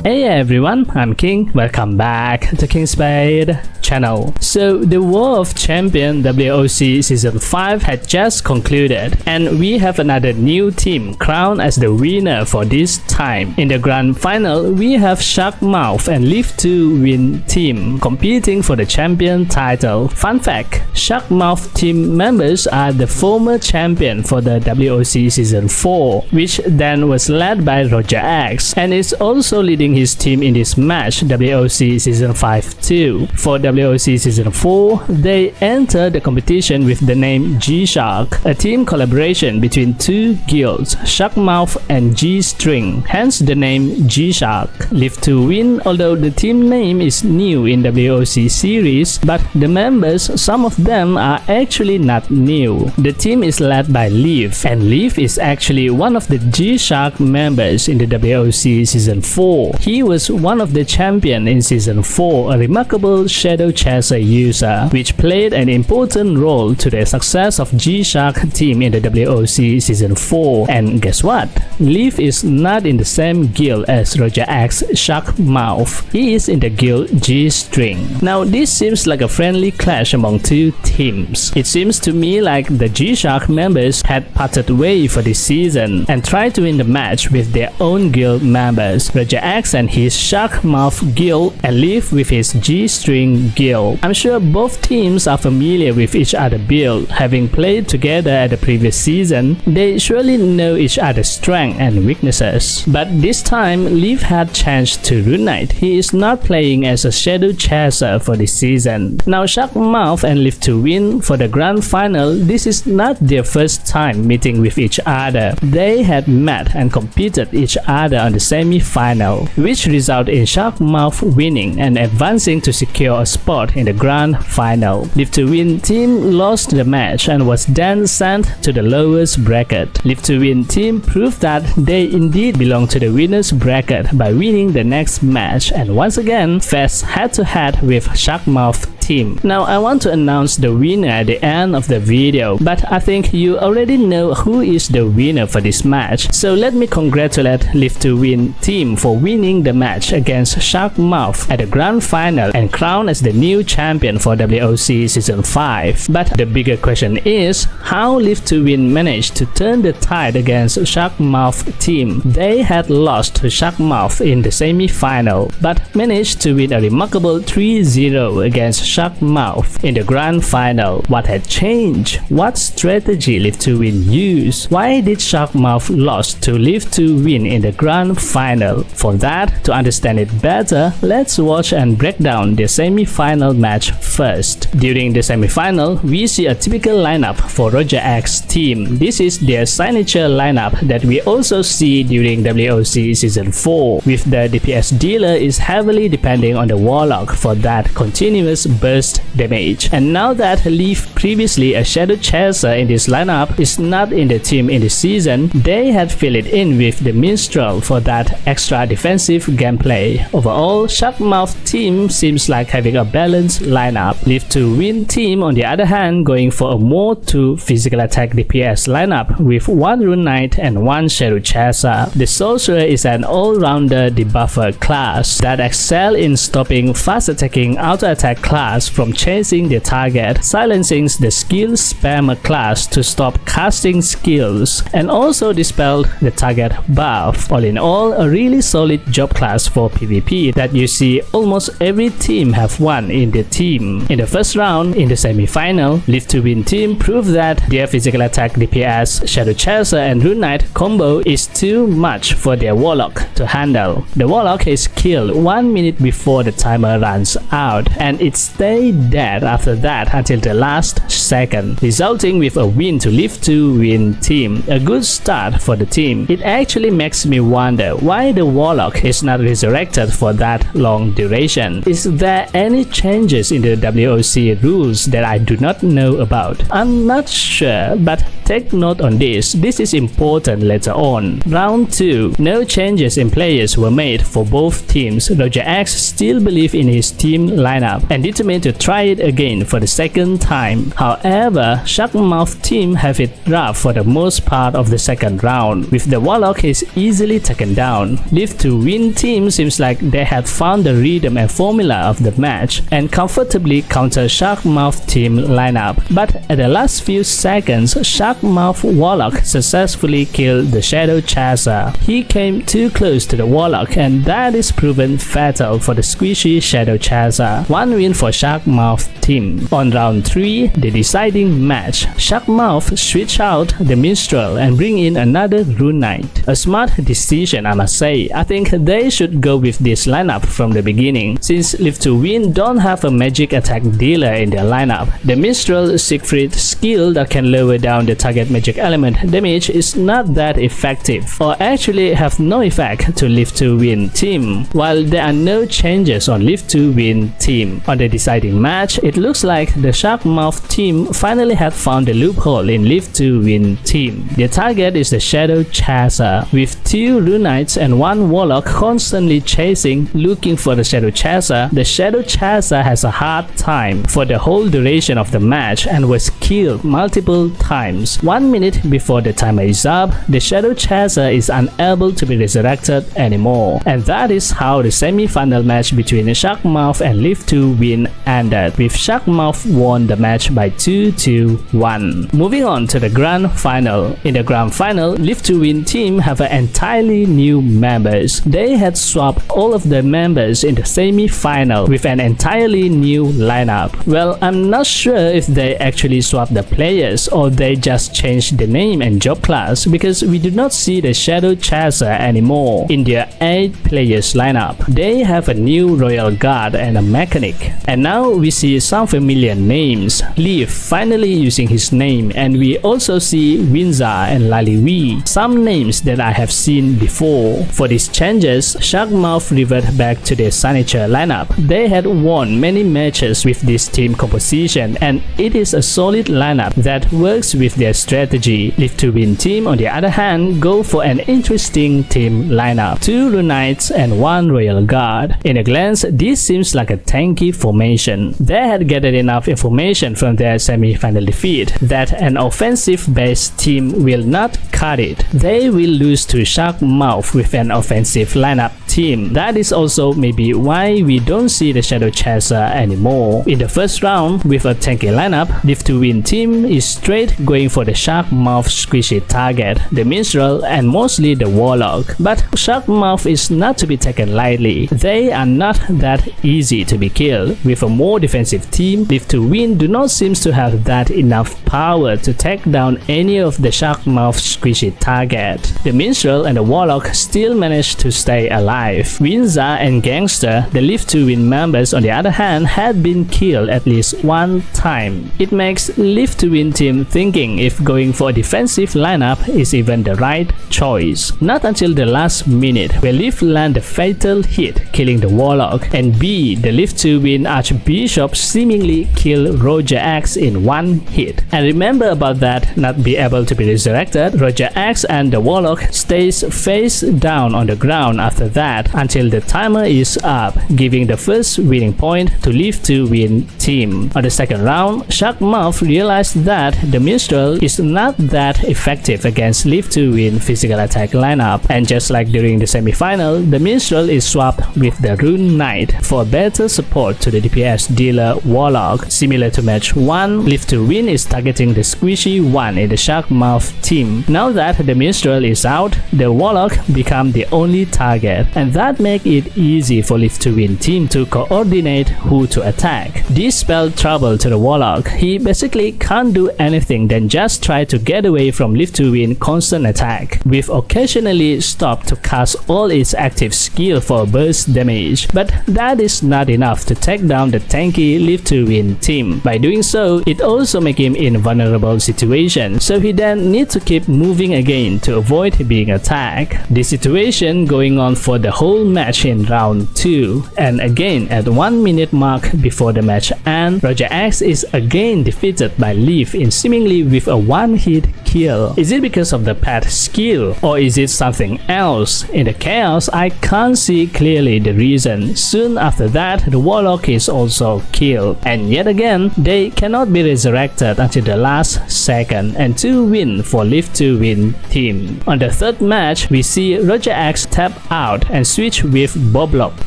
Hey everyone, I'm King. Welcome back to Kingspade channel. So the War of Champion WOC Season 5 had just concluded, and we have another new team crowned as the winner for this time. In the grand final, we have Sharkmouth and Liv2win team competing for the champion title. Fun fact, Sharkmouth team members are the former champion for the WOC Season 4, which then was led by ROX, and is also leading his team in this match WOC Season 5 too. For WOC Season 4, they entered the competition with the name G-Shark, a team collaboration between two guilds, Sharkmouth and G-String, hence the name G-Shark. Liv2win, although the team name is new in WOC series, but the members, some of them are actually not new. The team is led by Liv, and Liv is actually one of the G-Shark members in the WOC Season 4. He was one of the champion in Season 4, a remarkable Shadow Chaser user, which played an important role to the success of G-Shark team in the WOC Season 4. And guess what? Liv is not in the same guild as ROX Sharkmouth. He is in the guild G-String. Now this seems like a friendly clash among two teams. It seems to me like the G-Shark members had parted way for this season and tried to win the match with their own guild members, ROX and his Sharkmouth guild and Liv with his G-String guild. I'm sure both teams are familiar with each other's build, having played together at the previous season. They surely know each other's strengths and weaknesses. But this time, Liv had changed to Rune Knight. He is not playing as a Shadow Chaser for this season. Now Sharkmouth and Liv2win for the grand final, this is not their first time meeting with each other. They had met and competed each other on the semi-final, which resulted in Sharkmouth winning and advancing to secure a spot in the grand final. Liv2win team lost the match and was then sent to the lowest bracket. Liv2win team proved that they indeed belong to the winners bracket by winning the next match and once again faced head-to-head with Sharkmouth team. Now I want to announce the winner at the end of the video, but I think you already know who is the winner for this match. So let me congratulate Liv2win team for winning the match against Sharkmouth at the grand final and crowned as the new champion for WOC Season 5. But the bigger question is how Liv2win managed to turn the tide against Sharkmouth team. They had lost to Sharkmouth in the semi-final, but managed to win a remarkable 3-0 against Sharkmouth in the grand final. What had changed? What strategy Liv2win used? Why did Sharkmouth lost to Liv2win in the grand final? For that, to understand it better, let's watch and break down the semi-final match first. During the semi-final, we see a typical lineup for ROX team. This is their signature lineup that we also see during WOC Season 4, with the DPS dealer is heavily depending on the Warlock for that continuous burst damage. And now that Liv, previously a Shadow Chaser in this lineup, is not in the team in the season, they had filled it in with the Minstrel for that extra defensive gameplay. Overall, Sharkmouth team seems like having a balanced lineup. Liv2win team on the other hand going for a more to physical attack DPS lineup with one Rune Knight and one Shadow Chaser. The Sorcerer is an all-rounder debuffer class that excel in stopping fast attacking auto attack class from chasing the target, silencing the skill spammer class to stop casting skills, and also dispelled the target buff. All in all, a really solid job class for PvP that you see almost every team have one in the team. In the first round, in the semi-final, Liv2win team proved that their physical attack DPS, Shadow Chaser and Rune Knight combo is too much for their Warlock to handle. The Warlock is killed 1 minute before the timer runs out, and it stayed dead after that until the last second, resulting with a win to Liv2win team. A good start for the team. It actually makes me wonder why the Warlock is not resurrected for that long duration. Is there any changes in the WOC rules that I do not know about? I'm not sure, but take note on this. This is important later on. Round 2. No changes in players were made for both teams. ROX still believe in his team lineup and determined determined to try it again for the second time. However, Sharkmouth team have it rough for the most part of the second round, with the Warlock is easily taken down. Liv2win team seems like they had found the rhythm and formula of the match and comfortably counter Sharkmouth team lineup. But at the last few seconds, Sharkmouth Warlock successfully killed the Shadow Chaser. He came too close to the Warlock, and that is proven fatal for the squishy Shadow Chaser. 1 win for Sharkmouth team. On round 3, the deciding match, Sharkmouth switch out the Minstrel and bring in another Rune Knight. A smart decision, I must say. I think they should go with this lineup from the beginning, since Liv2win don't have a magic attack dealer in their lineup. The Minstrel Siegfried skill that can lower down the target magic element damage is not that effective, or actually have no effect to Liv2win team, while there are no changes on Liv2win team. On the deciding match, it looks like the Sharkmouth team finally had found the loophole in Liv2win team. Their target is the Shadow Chaser, with 2 Rune Knights and 1 Warlock constantly chasing, looking for the Shadow Chaser. The Shadow Chaser has a hard time for the whole duration of the match and was killed multiple times. 1 minute before the timer is up, the Shadow Chaser is unable to be resurrected anymore. And that is how the semi-final match between Sharkmouth and Liv2win ended, with Sharkmouth won the match by 2-1. Moving on to the grand final. In the grand final, Liv2win team have an entirely new members. They had swapped all of the members in the semi-final with an entirely new lineup. Well, I'm not sure if they actually swapped the players or they just changed the name and job class, because we do not see the Shadow Chaser anymore in their 8 players lineup. They have a new Royal Guard and a mechanic. And now we see some familiar names. Liv finally using his name, and we also see Winza and Laliwi, some names that I have seen before. For these changes, Sharkmouth revert back to their signature lineup. They had won many matches with this team composition, and it is a solid lineup that works with their strategy. Liv2win team, on the other hand, go for an interesting team lineup. 2 Rune Knights and 1 Royal Guard. In a glance, this seems like a tanky formation. They had gathered enough information from their semi-final defeat that an offensive-based team will not cut it. They will lose to Sharkmouth with an offensive lineup team. That is also maybe why we don't see the Shadow Chaser anymore. In the first round, with a tanky lineup, Liv2win team is straight going for the Sharkmouth squishy target, the Minstrel, and mostly the Warlock. But Sharkmouth is not to be taken lightly. They are not that easy to be killed. With a more defensive team, Liv2win do not seem to have that enough power to take down any of the Sharkmouth squishy target. The Minstrel and the Warlock still manage to stay alive. Winza and Gangster, the Liv2win members, on the other hand, had been killed at least 1 time. It makes Liv2win team thinking if going for a defensive lineup is even the right choice. Not until the last minute, where Liv land the fatal hit, killing the Warlock, and B, the Liv2win Archbishop seemingly kill Roger X in 1 hit. And remember about that, not be able to be resurrected, Roger X and the Warlock stays face down on the ground after that until the timer is up, giving the first winning point to Liv2win team. On the second round, Sharkmouth realized that the Minstrel is not that effective against Liv2win physical attack lineup, and just like during the semi-final, the Minstrel is swapped with the Rune Knight for better support to the DPS dealer Warlock. Similar to match 1, Liv2win is targeting the squishy one in the Sharkmouth team. Now that the Minstrel is out, the Warlock become the only target, and that make it easy for Liv2win team to coordinate who to attack. This spelled trouble to the Warlock. He basically can't do anything than just try to get away from Liv2win constant attack, with occasionally stop to cast all its active skill for burst damage. But that is not enough to take down the tanky Liv2win team. By doing so, it also make him in vulnerable situation, so he then needs to keep moving again to avoid being attacked. This situation going on for the whole match in round 2, and again at 1 minute mark before the match ends, Roger X is again defeated by Liv in seemingly with a 1-hit kill. kill. Is it because of the pet skill, or is it something else? In the chaos, I can't see clearly the reason. Soon after that, the warlock is also killed, and yet again they cannot be resurrected until the last second, and 2 win for Liv2win team. On the third match, we see Roger X tap out and switch with Boblop,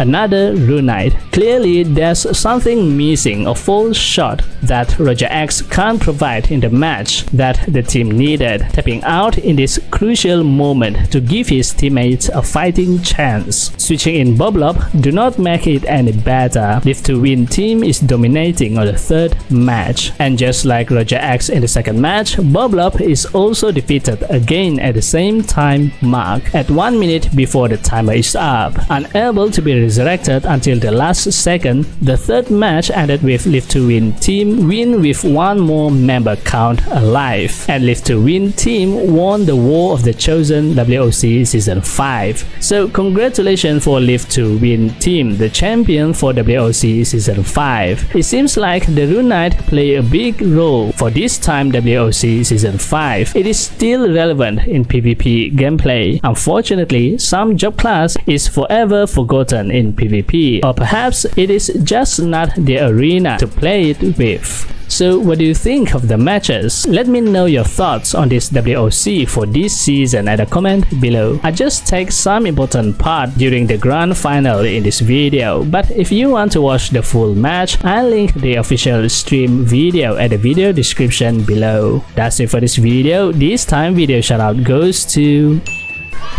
another Rune Knight. Clearly there's something missing, a full shot that Roger X can't provide in the match that the team needed, tapping out in this crucial moment to give his teammates a fighting chance. Switching in Boblop do not make it any better. Liv2win team is dominating on the third match, and just like Roger X in the second match, Boblop is also defeated again at the same time mark at 1 minute before the timer is up. Unable to be resurrected until the last second, the third match ended with Liv2win team win with 1 more member count alive, and Liv2win team won the War of the Chosen WOC Season 5. So congratulations for Liv2win team, the champion for WOC Season 5. It seems like the Rune Knight play a big role for this time WOC Season 5. It is still relevant in PvP gameplay. Unfortunately, some job class is forever forgotten in PvP, or perhaps it is just not the arena to play it with. So what do you think of the matches? Let me know your thoughts on this WOC for this season at a comment below. I just take some important part during the grand final in this video, but if you want to watch the full match, I'll link the official stream video at the video description below. That's it for this video. This time video shoutout goes to...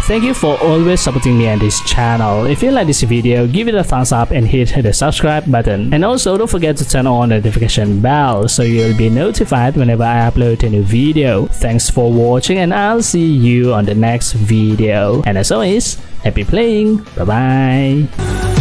Thank you for always supporting me on this channel. If you like this video, give it a thumbs up and hit the subscribe button. And also don't forget to turn on the notification bell so you'll be notified whenever I upload a new video. Thanks for watching, and I'll see you on the next video. And as always, happy playing. Bye bye.